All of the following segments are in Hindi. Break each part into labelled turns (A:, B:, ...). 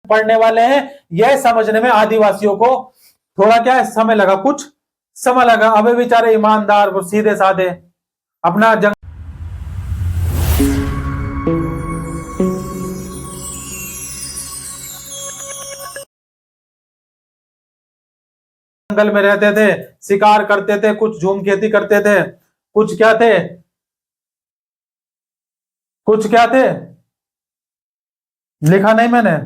A: पढ़ने वाले हैं, यह समझने में आदिवासियों को थोड़ा क्या है समय लगा, कुछ समय लगा। अबे बेचारे ईमानदार, वो सीधे साधे अपना जंगल में रहते थे, शिकार करते थे, कुछ झूम खेती करते थे, कुछ क्या थे, कुछ क्या थे, लिखा नहीं मैंने,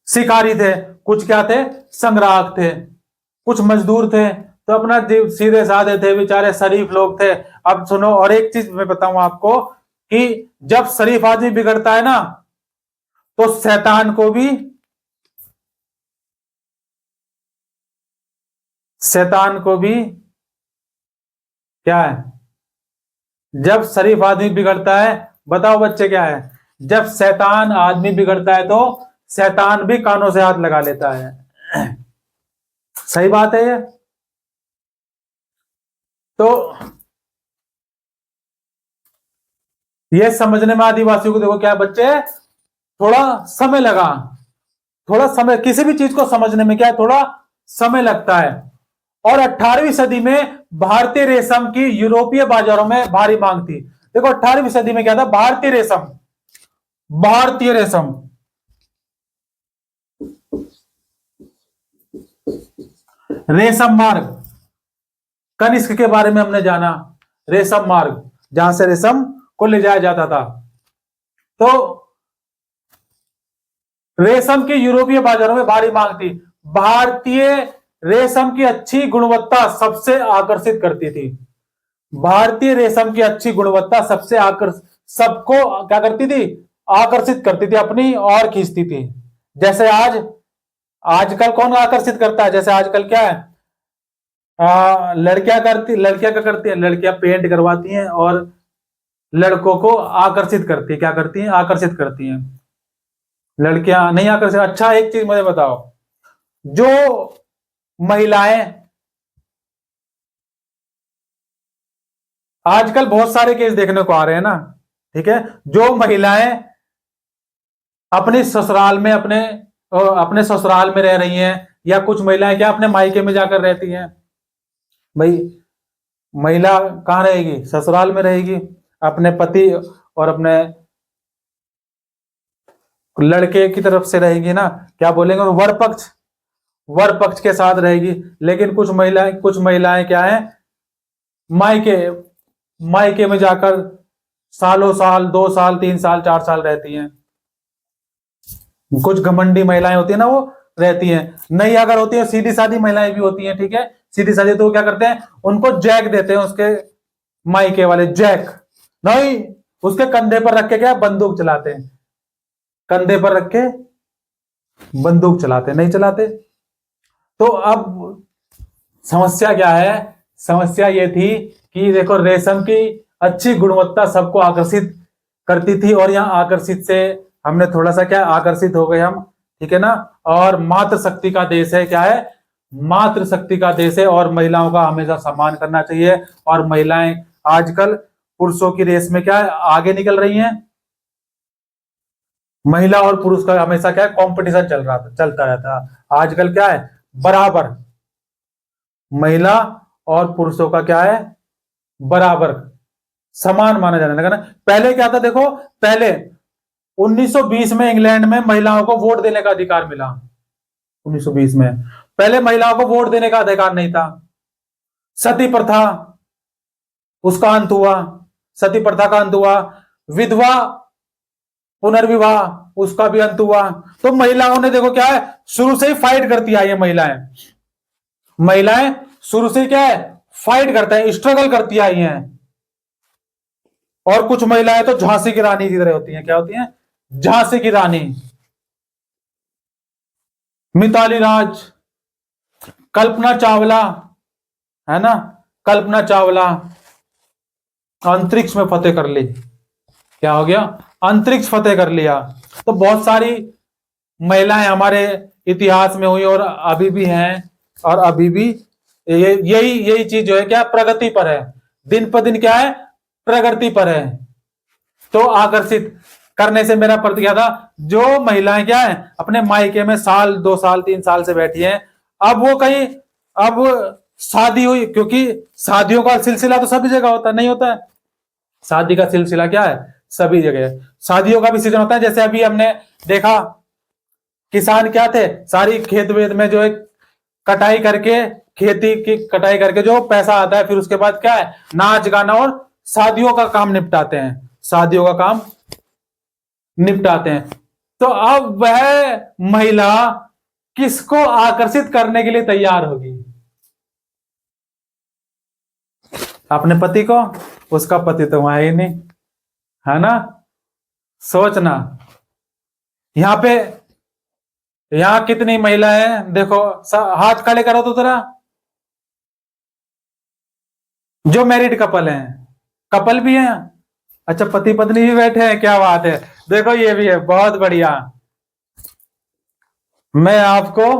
A: शिकारी थे, कुछ क्या थे, संग्राहक थे, कुछ मजदूर थे। तो अपना सीधे साधे थे, बेचारे शरीफ लोग थे। अब सुनो, और एक चीज मैं बताऊं आपको कि जब शरीफ आदमी बिगड़ता है ना, तो शैतान को भी क्या है, जब शरीफ आदमी बिगड़ता है, बताओ बच्चे क्या है, जब शैतान आदमी बिगड़ता है तो शैतान भी कानों से हाथ लगा लेता है। सही बात है ये। तो ये समझने में आदिवासियों को देखो क्या बच्चे, थोड़ा समय लगा, थोड़ा समय, किसी भी चीज को समझने में क्या है, थोड़ा समय लगता है। और 18वीं सदी में भारतीय रेशम की यूरोपीय बाजारों में भारी मांग थी। देखो 18वीं सदी में क्या था, भारतीय रेशम, भारतीय रेशम, रेशम मार्ग, कनिष्क के बारे में हमने जाना, रेशम मार्ग, जहां से रेशम को ले जाया जाता था। तो रेशम की यूरोपीय बाजारों में भारी मांग थी। भारतीय रेशम की अच्छी गुणवत्ता सबसे आकर्षित करती थी। भारतीय रेशम की अच्छी गुणवत्ता सबसे सबको क्या करती थी, आकर्षित करती थी, अपनी और खींचती थी। जैसे आजकल कौन आकर्षित करता है, जैसे आजकल क्या है, लड़कियां क्या करती है, लड़कियां पेंट करवाती हैं और लड़कों को आकर्षित करती है, क्या करती हैं, आकर्षित करती हैं। लड़कियां नहीं आकर्षित। अच्छा एक चीज मुझे बताओ, जो महिलाएं, आजकल बहुत सारे केस देखने को आ रहे हैं ना, ठीक है, जो महिलाएं अपने ससुराल में अपने ससुराल में रह रही हैं, या कुछ महिलाएं क्या अपने मायके में जाकर रहती हैं। भाई महिला कहां रहेगी, ससुराल में रहेगी, अपने पति और अपने लड़के की तरफ से रहेगी ना, क्या बोलेंगे, वर पक्ष के साथ रहेगी। लेकिन कुछ महिलाएं क्या है, मायके मायके में जाकर सालों साल, 2 साल, 3 साल, 4 साल रहती हैं। कुछ घमंडी महिलाएं होती है ना, वो रहती हैं। नहीं अगर होती है, सीधी सादी महिलाएं भी होती हैं, ठीक है, सीधी सादी, तो क्या करते हैं, उनको जैक देते हैं, उसके मायके वाले जैक, नहीं उसके कंधे पर रख के क्या बंदूक चलाते हैं, कंधे पर रख के बंदूक चलाते, नहीं चलाते। तो अब समस्या क्या है, समस्या ये थी कि देखो रेशम की अच्छी गुणवत्ता सबको आकर्षित करती थी, और यहाँ आकर्षित से हमने थोड़ा सा क्या आकर्षित हो गए हम, ठीक है ना। और मातृ शक्ति का देश है, क्या है, मातृ शक्ति का देश है, और महिलाओं का हमेशा सम्मान करना चाहिए। और महिलाएं आजकल पुरुषों की रेस में क्या है, आगे निकल रही हैं। महिला और पुरुष का हमेशा क्या है, कंपटीशन चलता रहता है। आजकल क्या है, बराबर महिला और पुरुषों का क्या है, बराबर समान माना जाने लगा ना। पहले क्या था, देखो पहले 1920 में इंग्लैंड में महिलाओं को वोट देने का अधिकार मिला। 1920 में पहले महिलाओं को वोट देने का अधिकार नहीं था। सती प्रथा, उसका अंत हुआ, सती प्रथा का अंत हुआ। विधवा पुनर्विवाह, उसका भी अंत हुआ। तो महिलाओं ने देखो क्या है, शुरू से ही फाइट करती आई है। महिलाएं शुरू से क्या है, फाइट करते हैं, स्ट्रगल करती आई हैं। और कुछ महिलाएं तो झांसी की रानी की तरह होती हैं, क्या होती हैं, झांसी की रानी। मिताली राज, कल्पना चावला, है ना, कल्पना चावला अंतरिक्ष में फतेह कर ली, क्या हो गया, अंतरिक्ष फतेह कर लिया। तो बहुत सारी महिलाएं हमारे इतिहास में हुई और अभी भी हैं, और अभी भी यही चीज जो है क्या, प्रगति पर है, दिन पर दिन क्या है, प्रगति पर है। तो आकर्षित, करने से मेरा प्रति क्या था, जो महिलाएं क्या है अपने मायके में साल 2 साल 3 साल से बैठी हैं, अब वो कहीं, अब शादी हुई, क्योंकि शादियों का सिलसिला तो सभी जगह होता है, नहीं होता है? शादी का सिलसिला क्या है, सभी जगह है। शादियों का भी सीजन होता है, जैसे अभी हमने देखा किसान क्या थे, सारी खेत वेत में जो है कटाई करके, खेती की कटाई करके जो पैसा आता है, फिर उसके बाद क्या है, नाच गाना और शादियों का काम निपटाते हैं, शादियों का काम निपटाते हैं। तो अब वह महिला किसको आकर्षित करने के लिए तैयार होगी? अपने पति को? उसका पति तो वहां ही नहीं है ना। सोचना, यहां पे, यहां कितनी महिलाएं हैं देखो, हाथ खड़े करो तो जरा, जो मैरिड कपल हैं, कपल भी हैं, अच्छा पति पत्नी भी बैठे हैं, क्या बात है, देखो ये भी है, बहुत बढ़िया। मैं आपको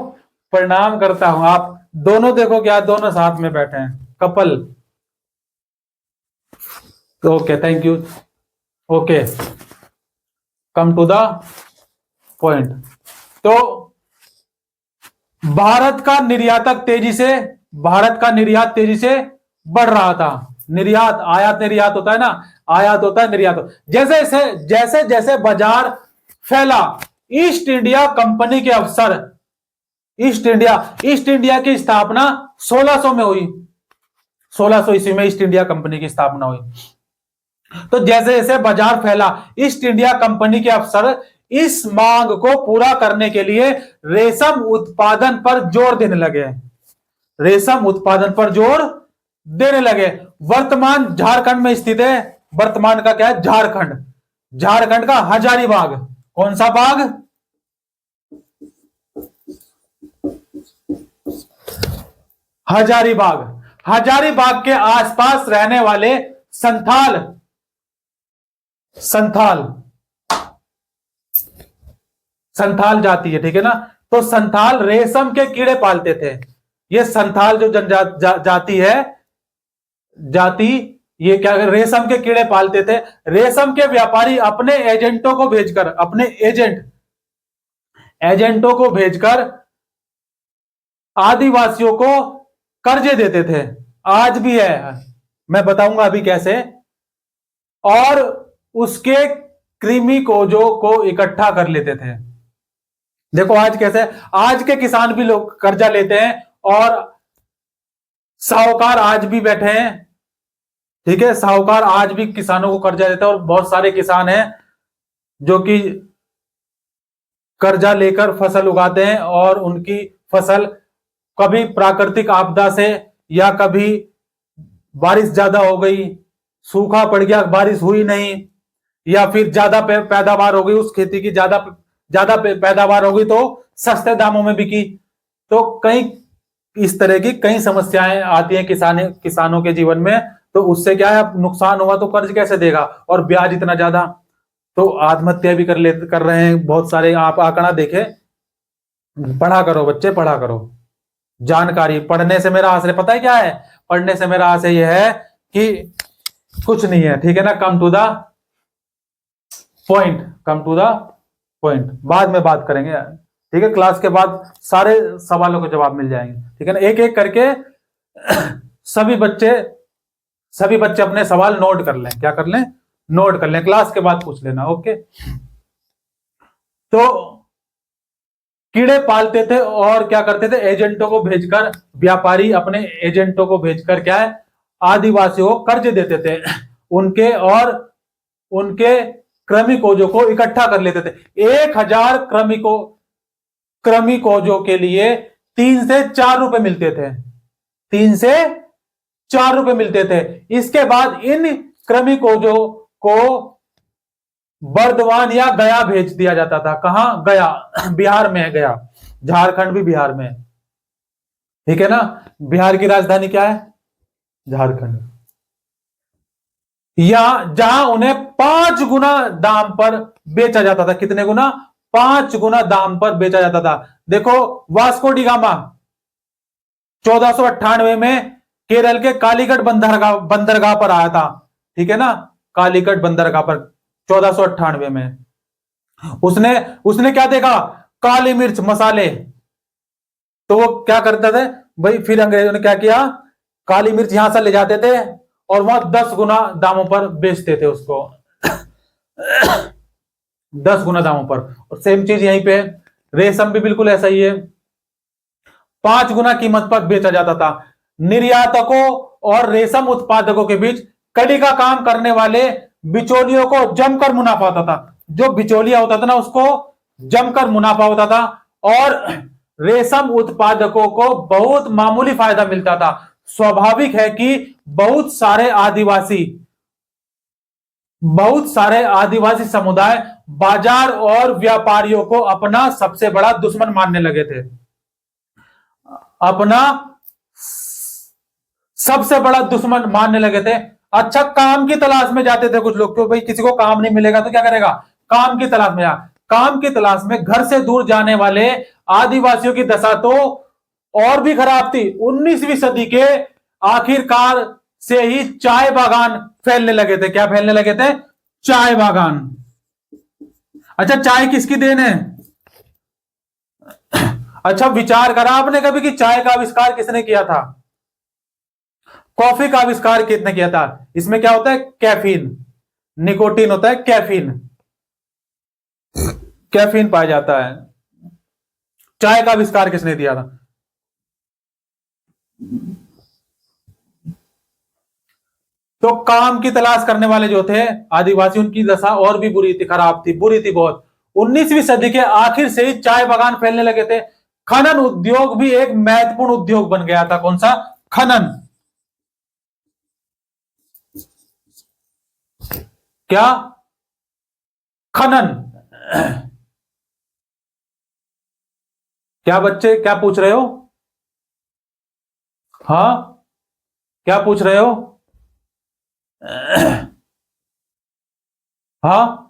A: प्रणाम करता हूं, आप दोनों देखो क्या, दोनों साथ में बैठे हैं, couple. Okay, thank you. Okay, come to the point. तो भारत का निर्यातक तेजी से, भारत का निर्यात तेजी से बढ़ रहा था। निर्यात, आयात निर्यात होता है ना, आयात होता है निर्यात। जैसे जैसे जैसे बाजार फैला, ईस्ट इंडिया कंपनी के अवसर, ईस्ट इंडिया की स्थापना 1600 में हुई, 1600 ईस्वी में ईस्ट इंडिया कंपनी की स्थापना हुई। तो जैसे जैसे बाजार फैला, ईस्ट इंडिया कंपनी के अफसर इस मांग को पूरा करने के लिए रेशम उत्पादन पर जोर देने लगे, रेशम उत्पादन पर जोर देने लगे। वर्तमान झारखंड में स्थित है, वर्तमान का क्या है, झारखंड, झारखंड का हजारीबाग, कौन सा बाग, हजारीबाग। हजारीबाग के आसपास रहने वाले संथाल, संथाल, संथाल जाति है, ठीक है ना। तो संथाल रेशम के कीड़े पालते थे। ये संथाल जो जाति है, जाति, ये क्या, रेशम के कीड़े पालते थे। रेशम के व्यापारी अपने एजेंटों को भेजकर, अपने एजेंटों को भेजकर आदिवासियों को कर्जे देते थे, आज भी है, मैं बताऊंगा अभी कैसे। और उसके कृमि कोजों को इकट्ठा कर लेते थे। देखो आज कैसे, आज के किसान भी लोग कर्जा लेते हैं और साहूकार आज भी बैठे हैं, ठीक है, साहूकार आज भी किसानों को कर्जा देता है। और बहुत सारे किसान हैं जो कि कर्जा लेकर फसल उगाते हैं और उनकी फसल कभी प्राकृतिक आपदा से, या कभी बारिश ज्यादा हो गई, सूखा पड़ गया, बारिश हुई नहीं, या फिर ज्यादा पैदावार हो गई, उस खेती की ज्यादा पैदावार हो गई तो सस्ते दामों में बिकी। तो कई इस तरह की कई समस्याएं आती हैं किसानों के जीवन में। तो उससे क्या है, नुकसान हुआ तो कर्ज कैसे देगा, और ब्याज इतना ज्यादा, तो आत्महत्या भी कर रहे हैं बहुत सारे। आप आंकड़ा देखे, पढ़ा करो बच्चे, पढ़ा करो, जानकारी, पढ़ने से मेरा आशय पता है क्या है, पढ़ने से मेरा आशय यह है कि कुछ नहीं है, ठीक है ना। Come to the point, come to the point, बाद में बात करेंगे, ठीक है, क्लास के बाद सारे सवालों के जवाब मिल जाएंगे, ठीक है ना। एक एक करके सभी बच्चे अपने सवाल नोट कर लें, क्या कर लें, नोट कर लें, क्लास के बाद पूछ लेना, ओके। तो कीड़े पालते थे और क्या करते थे, एजेंटों को भेजकर, व्यापारी अपने एजेंटों को भेजकर क्या है, आदिवासियों को कर्ज देते थे, उनके और उनके क्रमिकोजों को इकट्ठा कर लेते थे। 1000 क्रमिकोजों के लिए 3 से 4 रुपए मिलते थे, 3 से 4 रुपए मिलते थे। इसके बाद इन क्रमिकोजों को बर्दवान या गया भेज दिया जाता था। कहां, गया, बिहार में है गया, झारखंड भी बिहार में है, ठीक है ना। बिहार की राजधानी क्या है, झारखंड। या जहां उन्हें 5 गुना दाम पर बेचा जाता था, कितने गुना, 5 गुना दाम पर बेचा जाता था। देखो वास्को डी गामा 1498 में केरल के कालीकट बंदरगाह पर आया था, ठीक है ना, कालीकट बंदरगाह पर 1498 में। उसने उसने क्या देखा, काली मिर्च मसाले, तो वो क्या करते थे भाई, फिर अंग्रेजों ने क्या किया, काली मिर्च यहां से ले जाते थे और वहां 10 गुना दामों पर बेचते थे उसको, 10 गुना दामों पर। और सेम चीज यहीं पे, रेशम भी बिल्कुल ऐसा ही है, 5 गुना कीमत पर बेचा जाता था। निर्यातकों और रेशम उत्पादकों के बीच कड़ी का काम करने वाले बिचौलियों को जमकर मुनाफा होता था। जो बिचौलिया होता था ना, उसको जमकर मुनाफा होता था, और रेशम उत्पादकों को बहुत मामूली फायदा मिलता था। स्वाभाविक है कि बहुत सारे आदिवासी समुदाय बाजार और व्यापारियों को अपना सबसे बड़ा दुश्मन मानने लगे थे, अपना सबसे बड़ा दुश्मन मानने लगे थे। अच्छा, काम की तलाश में जाते थे कुछ लोग, क्यों भाई, किसी को काम नहीं मिलेगा तो क्या करेगा, काम की तलाश में जा, काम की तलाश में घर से दूर जाने वाले आदिवासियों की दशा तो और भी खराब थी। 19वीं सदी के आखिरकार से ही चाय बागान फैलने लगे थे। क्या फैलने लगे थे, चाय बागान। अच्छा, चाय किसकी देन है, अच्छा विचार करा आपने कभी कि चाय का आविष्कार किसने किया था, कॉफी का आविष्कार किसने किया था। इसमें क्या होता है, कैफीन, निकोटीन होता है, कैफीन, कैफीन पाया जाता है। चाय का आविष्कार किसने दिया था, तो काम की तलाश करने वाले जो थे आदिवासी, उनकी दशा और भी बुरी थी, खराब थी, बुरी थी बहुत। 19वीं सदी के आखिर से ही चाय बागान फैलने लगे थे। खनन उद्योग भी एक महत्वपूर्ण उद्योग बन गया था। कौन सा, खनन, क्या, खनन। क्या बच्चे, क्या पूछ रहे हो, हाँ, क्या पूछ रहे हो, हाँ,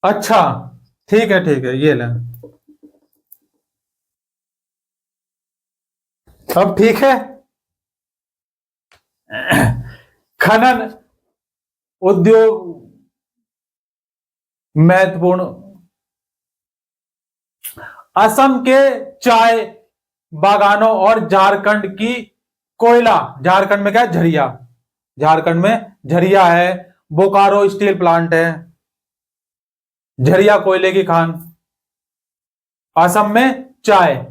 A: अच्छा, ठीक है, ये लें, अब ठीक है। खनन उद्योग महत्वपूर्ण, असम के चाय बागानों और झारखंड की कोयला, झारखंड में क्या है, झरिया, झारखंड में झरिया है, बोकारो स्टील प्लांट है, झरिया कोयले की खान, असम में चाय,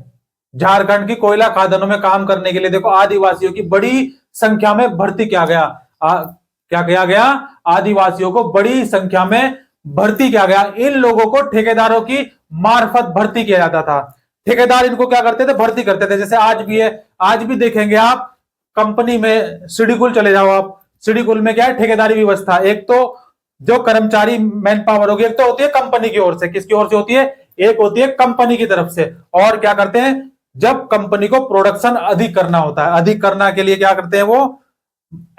A: झारखंड की कोयला खादानों में काम करने के लिए देखो आदिवासियों की बड़ी संख्या में भर्ती किया गया। क्या किया गया, आदिवासियों को बड़ी संख्या में भर्ती किया गया। इन लोगों को ठेकेदारों की मार्फत भर्ती किया जाता था। ठेकेदार इनको क्या करते थे, भर्ती करते थे। जैसे आज भी है, आज भी देखेंगे आप कंपनी में, सिडीकुल चले जाओ आप, सिडीकुल में क्या है, ठेकेदारी व्यवस्था। एक तो जो कर्मचारी मैन पावर होगी, एक तो होती है कंपनी की ओर से, किसकी ओर से होती है, एक होती है कंपनी की तरफ से। और क्या करते हैं, जब कंपनी को प्रोडक्शन अधिक करना होता है, अधिक करना के लिए क्या करते हैं, वो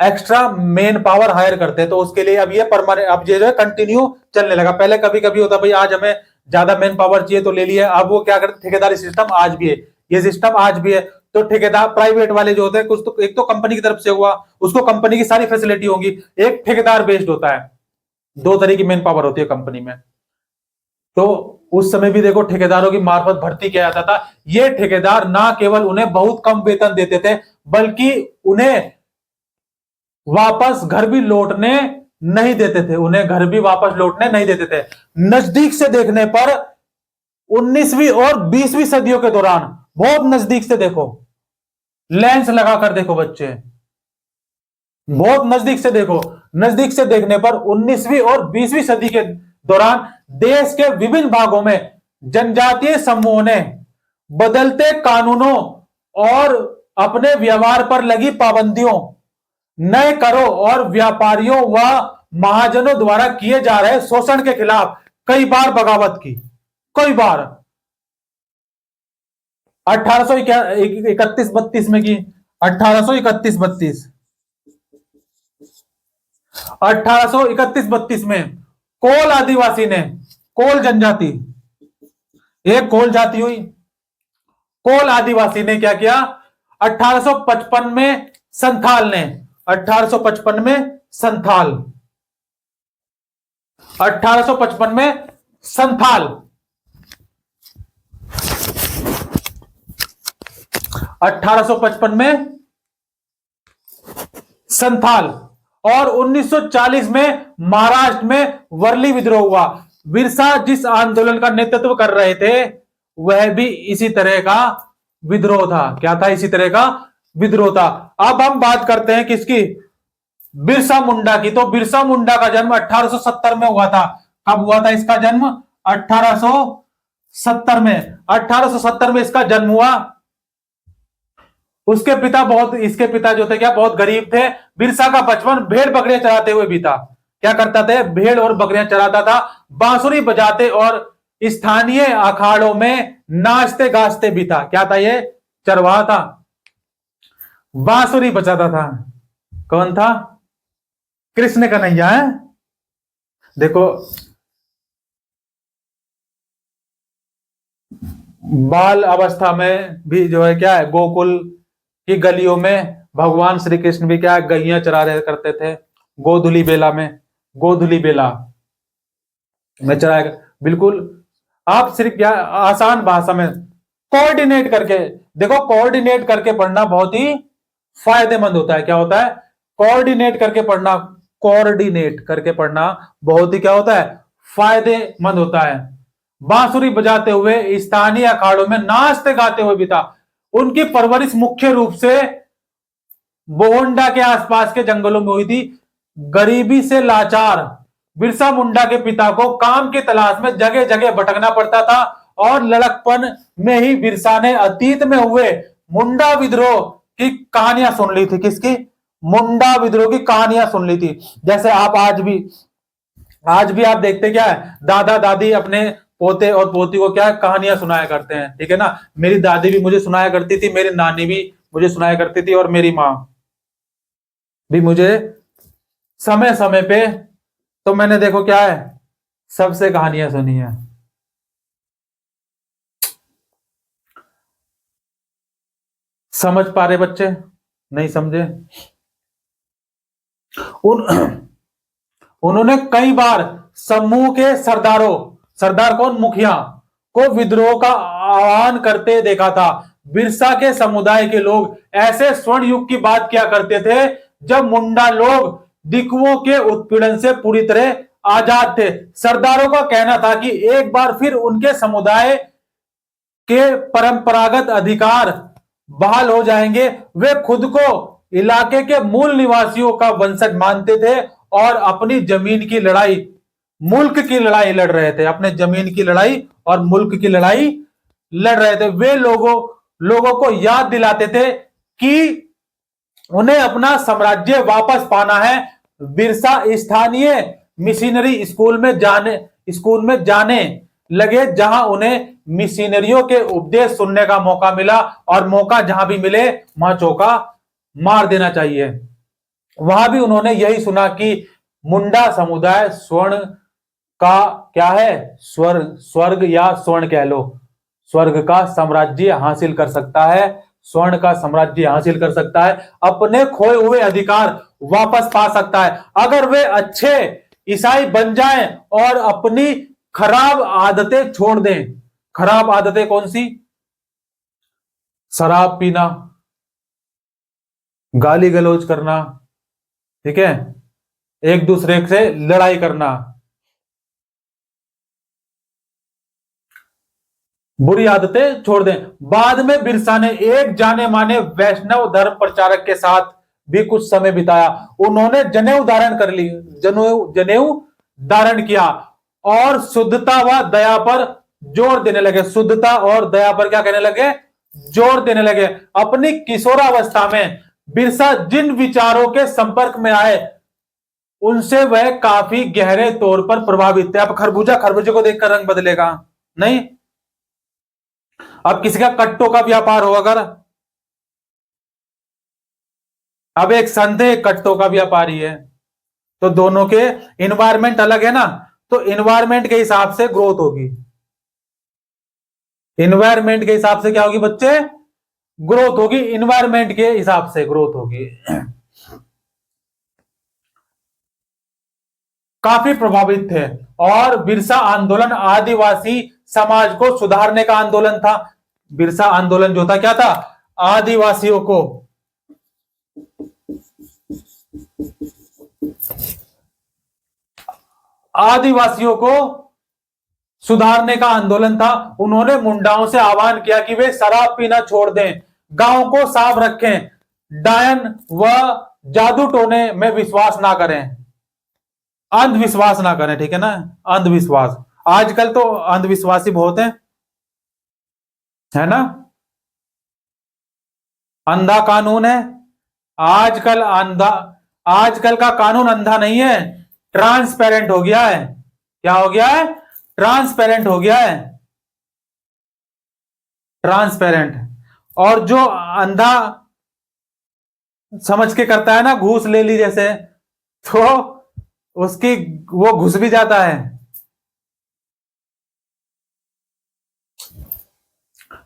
A: एक्स्ट्रा मेन पावर हायर करते हैं। तो उसके लिए अब ये परमानेंट, अब ये जो है कंटिन्यू चलने लगा। पहले कभी कभी होता भाई आज हमें ज्यादा मेन पावर चाहिए तो ले लिए, अब वो क्या करते, ठेकेदारी सिस्टम आज भी है, ये सिस्टम आज भी है। तो ठेकेदार प्राइवेट वाले जो होते हैं, कुछ तो एक तो कंपनी की तरफ से हुआ, उसको कंपनी की सारी फैसिलिटी होगी, एक ठेकेदार बेस्ड होता है। दो तरह की मेन पावर होती है कंपनी में। तो उस समय भी देखो ठेकेदारों की मार्फत भर्ती किया जाता था। ये ठेकेदार ना केवल उन्हें बहुत कम वेतन देते थे, बल्कि उन्हें वापस घर भी लौटने नहीं देते थे, उन्हें घर भी वापस लौटने नहीं देते थे। नजदीक से देखने पर 19वीं और 20वीं सदियों के दौरान, बहुत नजदीक से देखो, लेंस लगाकर देखो बच्चे, बहुत नजदीक से देखो, नजदीक से देखने पर 19वीं और 20वीं सदी के दौरान देश के विभिन्न भागों में जनजातीय समूहों ने बदलते कानूनों और अपने व्यवहार पर लगी पाबंदियों, नए करों और व्यापारियों व महाजनों द्वारा किए जा रहे शोषण के खिलाफ कई बार बगावत की, कई बार। 1831-32 में की, 1831-32, 1831-32 में कोल आदिवासी ने, कोल जनजाति, एक कोल जाति हुई, कोल आदिवासी ने क्या किया, 1855 में संथाल ने, 1855 में संथाल, 1855 में संथाल, 1855 में संथाल, और 1940 में महाराष्ट्र में वर्ली विद्रोह हुआ। बिरसा जिस आंदोलन का नेतृत्व कर रहे थे वह भी इसी तरह का विद्रोह था। क्या था? इसी तरह का विद्रोह था। अब हम बात करते हैं किसकी? बिरसा मुंडा की। तो बिरसा मुंडा का जन्म 1870 में हुआ था। कब हुआ था इसका जन्म? 1870 में। 1870 में इसका जन्म हुआ। उसके पिता इसके पिता जो थे क्या, बहुत गरीब थे। बिरसा का बचपन भेड़ बकरियां चराते हुए बीता। क्या करता था? भेड़ और बकरियां चराता था, बांसुरी बजाते और स्थानीय अखाड़ों में नाचते गाजते बीता। क्या था? ये चरवाहा था, बांसुरी बजाता था। कौन था? कृष्ण कन्हैया है। देखो, बाल अवस्था में भी जो है क्या है, गोकुल की गलियों में भगवान श्री कृष्ण भी क्या है, गैया चरा रहे करते थे। गोधुली बेला में, गोधुली बेला में चराया। बिल्कुल, आप सिर्फ क्या आसान भाषा में कोऑर्डिनेट करके देखो। कोऑर्डिनेट करके पढ़ना बहुत ही फायदेमंद होता है। क्या होता है? कोऑर्डिनेट करके पढ़ना, कोऑर्डिनेट करके पढ़ना बहुत ही क्या होता है? फायदेमंद होता है। बांसुरी बजाते हुए स्थानीय अखाड़ों में नाचते गाते हुए बीता। उनकी परवरिश मुख्य रूप से बोहंडा के आसपास के जंगलों में हुई थी। गरीबी से लाचार बिरसा मुंडा के पिता को काम की तलाश में जगह जगह भटकना पड़ता था, और लड़कपन में ही बिरसा ने अतीत में हुए मुंडा विद्रोह की कहानियां सुन ली थी। किसकी? मुंडा विद्रोह की कहानियां सुन ली थी। जैसे आप आज भी आप देखते क्या है, दादा दादी अपने पोते और पोती को क्या कहानियां सुनाया करते हैं। ठीक है ना? मेरी दादी भी मुझे सुनाया करती थी, मेरी नानी भी मुझे सुनाया करती थी, और मेरी माँ भी मुझे समय समय पे। तो मैंने देखो क्या है, सबसे कहानियां सुनी है। समझ पा रहे बच्चे? नहीं समझे? उन्होंने कई बार समूह के सरदार कौन, मुखिया को विद्रोह का आह्वान करते देखा था। बिरसा के समुदाय के लोग ऐसे स्वर्ण युग की बात किया करते थे जब मुंडा लोग दिकुओं के उत्पीड़न से पूरी तरह आजाद थे। सरदारों का कहना था कि एक बार फिर उनके समुदाय के परंपरागत अधिकार बहाल हो जाएंगे। वे खुद को इलाके के मूल निवासियों का वंशज मानते थे और अपनी जमीन की लड़ाई, मुल्क की लड़ाई लड़ रहे थे। अपने जमीन की लड़ाई और मुल्क की लड़ाई लड़ रहे थे। वे लोगों को याद दिलाते थे कि उन्हें अपना साम्राज्य वापस पाना है। बिरसा स्थानीय मिशनरी स्कूल में जाने लगे, जहां उन्हें मिशनरियों के उपदेश सुनने का मौका मिला, और मौका जहां भी मिले वहां चौका मार देना चाहिए। वहां भी उन्होंने यही सुना कि मुंडा समुदाय स्वर्ण का क्या है, स्वर्ग या स्वर्ण कह लो, स्वर्ग का साम्राज्य हासिल कर सकता है, स्वर्ण का साम्राज्य हासिल कर सकता है, अपने खोए हुए अधिकार वापस पा सकता है अगर वे अच्छे ईसाई बन जाएं और अपनी खराब आदतें छोड़ दें। खराब आदतें कौन सी? शराब पीना, गाली गलौज करना, ठीक है, एक दूसरे से लड़ाई करना, बुरी आदतें छोड़ दें। बाद में बिरसा ने एक जाने माने वैष्णव धर्म प्रचारक के साथ भी कुछ समय बिताया। उन्होंने जनेऊ धारण किया और शुद्धता व दया पर जोर देने लगे। शुद्धता और दया पर क्या कहने लगे? जोर देने लगे। अपनी किशोरावस्था में बिरसा जिन विचारों के संपर्क में आए उनसे वह काफी गहरे तौर पर प्रभावित थे। अब खरबूजे को देखकर रंग बदलेगा नहीं। अब किसी का कट्टों का व्यापार हो, अगर अब एक संत है, कट्टों का व्यापारी है, तो दोनों के इन्वायरमेंट अलग है ना, तो इन्वायरमेंट के हिसाब से ग्रोथ होगी। इन्वायरमेंट के हिसाब से क्या होगी बच्चे? ग्रोथ होगी। इन्वायरमेंट के हिसाब से ग्रोथ होगी। काफी प्रभावित थे। और बिरसा आंदोलन आदिवासी समाज को सुधारने का आंदोलन था। बिरसा आंदोलन जो था क्या था? आदिवासियों को सुधारने का आंदोलन था। उन्होंने मुंडाओं से आह्वान किया कि वे शराब पीना छोड़ दें, गांव को साफ रखें, डायन व जादू टोने में विश्वास ना करें, अंधविश्वास ना करें। ठीक है ना, अंधविश्वास। आजकल तो अंधविश्वासी बहुत है ना। अंधा कानून है आजकल। आजकल का कानून अंधा नहीं है, ट्रांसपेरेंट हो गया है। क्या हो गया है? ट्रांसपेरेंट हो गया है, ट्रांसपेरेंट। और जो अंधा समझ के करता है ना, घूस ले ली जैसे, तो उसकी वो घुस भी जाता है।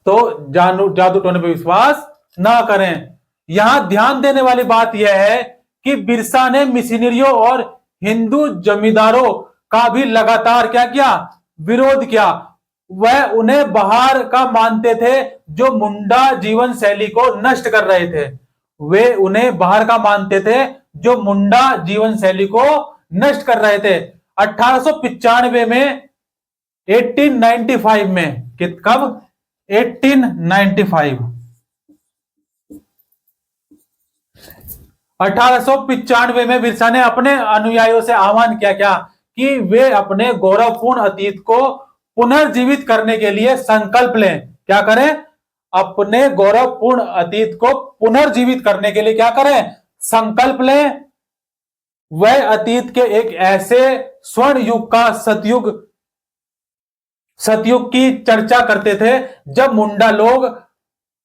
A: तो जादू टोने पर विश्वास ना करें। यहां ध्यान देने वाली बात यह है कि बिरसा ने मिशनरियों और हिंदू जमींदारों का भी लगातार क्या किया? विरोध किया। वह उन्हें बाहर का मानते थे जो मुंडा जीवन शैली को नष्ट कर रहे थे। वे उन्हें बाहर का मानते थे जो मुंडा जीवन शैली को नष्ट कर रहे थे। 1895 में 1895 में कब? 1895 1895 में बिरसा ने अपने अनुयायियों से आह्वान किया क्या? कि वे अपने गौरवपूर्ण अतीत को पुनर्जीवित करने के लिए संकल्प लें। क्या करें? अपने गौरवपूर्ण अतीत को पुनर्जीवित करने के लिए क्या करें? संकल्प लें। वह अतीत के एक ऐसे स्वर्ण युग का सतयुग की चर्चा करते थे जब मुंडा लोग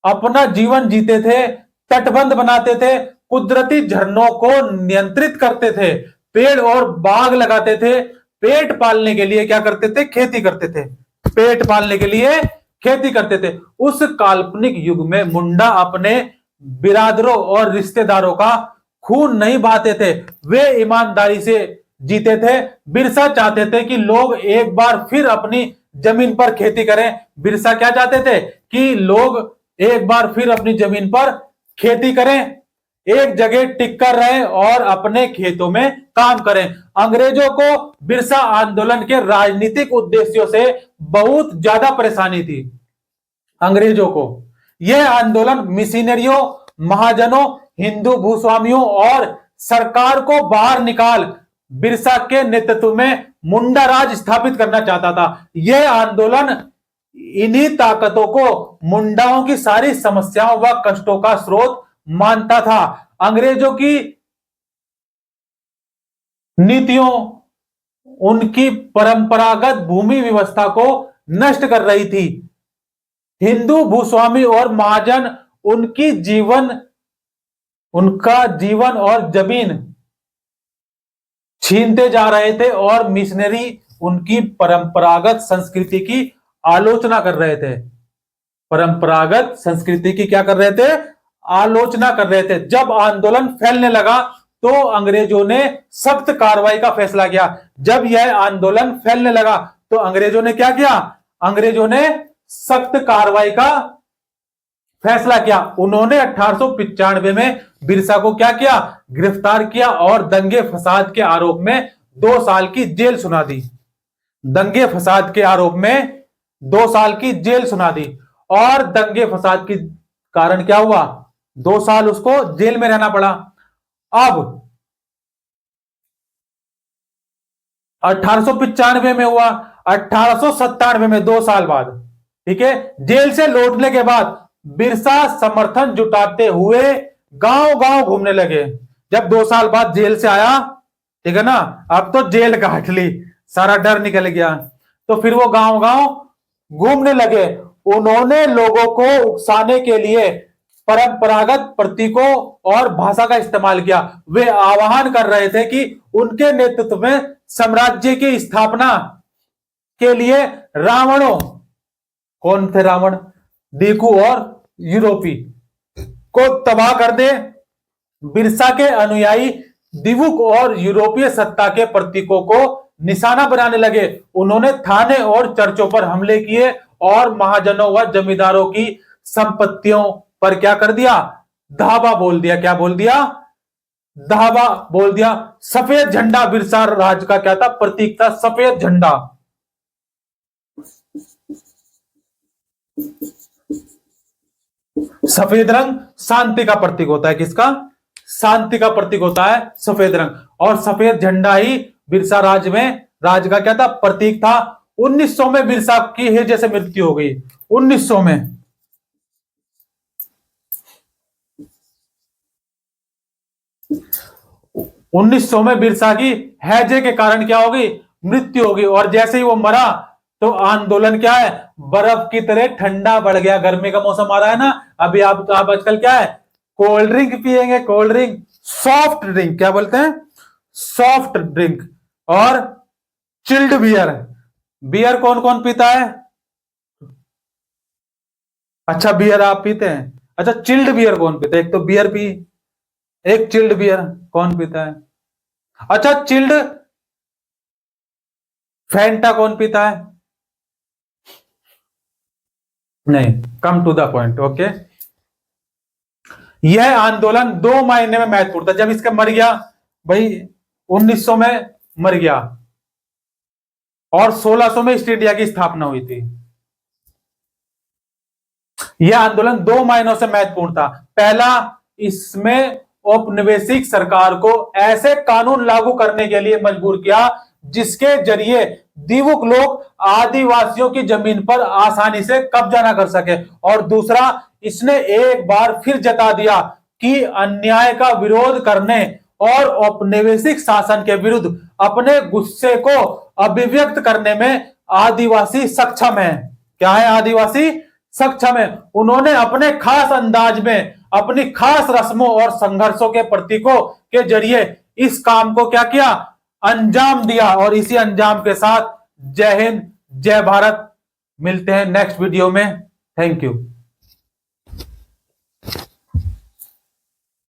A: अपना जीवन जीते थे, तटबंध बनाते थे, कुदरती झरनों को नियंत्रित करते थे, पेड़ और बाग लगाते थे, पेट पालने के लिए क्या करते थे? खेती करते थे। पेट पालने के लिए खेती करते थे। उस काल्पनिक युग में मुंडा अपने बिरादरों और रिश्तेदारों का खून नहीं बहाते थे, वे ईमानदारी से जीते थे। बिरसा चाहते थे कि लोग एक बार फिर अपनी जमीन पर खेती करें। बिरसा क्या चाहते थे? कि लोग एक बार फिर अपनी जमीन पर खेती करें, एक जगह टिक कर रहें और अपने खेतों में काम करें। अंग्रेजों को बिरसा आंदोलन के राजनीतिक उद्देश्यों से बहुत ज्यादा परेशानी थी। अंग्रेजों को यह आंदोलन मिशनरियों, महाजनों, हिंदू भूस्वामियों और सरकार को बाहर निकाल बिरसा के नेतृत्व में मुंडा राज स्थापित करना चाहता था। यह आंदोलन इन्हीं ताकतों को मुंडाओं की सारी समस्याओं व कष्टों का स्रोत मानता था। अंग्रेजों की नीतियों उनकी परंपरागत भूमि व्यवस्था को नष्ट कर रही थी। हिंदू भूस्वामी और महाजन उनका जीवन और जमीन छीनते जा रहे थे और मिशनरी उनकी परंपरागत संस्कृति की आलोचना कर रहे थे। परंपरागत संस्कृति की क्या कर रहे थे? आलोचना कर रहे थे। जब आंदोलन फैलने लगा तो अंग्रेजों ने सख्त कार्रवाई का फैसला किया। जब यह आंदोलन फैलने लगा तो अंग्रेजों ने क्या किया? अंग्रेजों ने सख्त कार्रवाई का फैसला किया। उन्होंने 1895 में बिरसा को क्या किया? गिरफ्तार किया और दंगे फसाद के आरोप में 2 साल की जेल सुना दी। दंगे फसाद के आरोप में 2 साल की जेल सुना दी। और दंगे फसाद के कारण क्या हुआ? 2 साल उसको जेल में रहना पड़ा। अब 1895 में हुआ, 1897 में 2 साल बाद, ठीक है, जेल से लौटने के बाद बिरसा समर्थन जुटाते हुए गांव गांव घूमने लगे। जब 2 साल बाद जेल से आया, ठीक है ना, अब तो जेल काट ली, सारा डर निकल गया, तो फिर वो गांव गांव घूमने लगे। उन्होंने लोगों को उकसाने के लिए परंपरागत प्रतीकों और भाषा का इस्तेमाल किया। वे आह्वान कर रहे थे कि उनके नेतृत्व में साम्राज्य की स्थापना के लिए रावणों, कौन थे रावण? डीकू और यूरोपी को तबाह कर दे। बिरसा के अनुयायी दिवुक और यूरोपीय सत्ता के प्रतीकों को निशाना बनाने लगे। उन्होंने थाने और चर्चों पर हमले किए और महाजनों व जमींदारों की संपत्तियों पर क्या कर दिया? धावा बोल दिया। क्या बोल दिया? धावा बोल दिया। सफेद झंडा बिरसा राज का क्या था? प्रतीक था सफेद झंडा। सफेद रंग शांति का प्रतीक होता है। किसका? शांति का प्रतीक होता है सफेद रंग। और सफेद झंडा ही बिरसा राज का क्या था? प्रतीक था। 1900 में बिरसा की हेजे से मृत्यु हो गई। 1900 में 1900 में बिरसा की हैजे के कारण क्या होगी? मृत्यु होगी। और जैसे ही वो मरा तो आंदोलन क्या है? बर्फ की तरह ठंडा बढ़ गया। गर्मी का मौसम आ रहा है ना, अभी आप आजकल क्या है? कोल्ड ड्रिंक पिएंगे, कोल्ड ड्रिंक, सॉफ्ट ड्रिंक, क्या बोलते हैं? Soft drink. और चिल्ड बियर। बियर कौन कौन पीता है? अच्छा, बियर आप पीते हैं। अच्छा, चिल्ड बियर कौन पीता है? एक तो बियर पी, एक चिल्ड बियर कौन पीता है? अच्छा, चिल्ड फैंटा कौन पीता है? नहीं, come to the point. Okay, यह आंदोलन 2 महीने में महत्वपूर्ण था। जब इसका मर गया भाई 1900 में मर गया और 1600 में ईस्ट इंडिया की स्थापना हुई थी। यह आंदोलन 2 महीनों से महत्वपूर्ण था। पहला, इसमें औपनिवेशिक सरकार को ऐसे कानून लागू करने के लिए मजबूर किया जिसके जरिए दीवुक लोग आदिवासियों की जमीन पर आसानी से कब्जा न कर सके। और दूसरा, इसने एक बार फिर जता दिया कि अन्याय का विरोध करने और औपनिवेशिक शासन के विरुद्ध अपने गुस्से को अभिव्यक्त करने में आदिवासी सक्षम है। क्या है? आदिवासी सक्षम है। उन्होंने अपने खास अंदाज में अपनी खास रस्मों और संघर्षों के प्रतीकों के जरिए इस काम को क्या किया? अंजाम दिया। और इसी अंजाम के साथ जय हिंद, जय भारत। मिलते हैं नेक्स्ट वीडियो में। Thank you.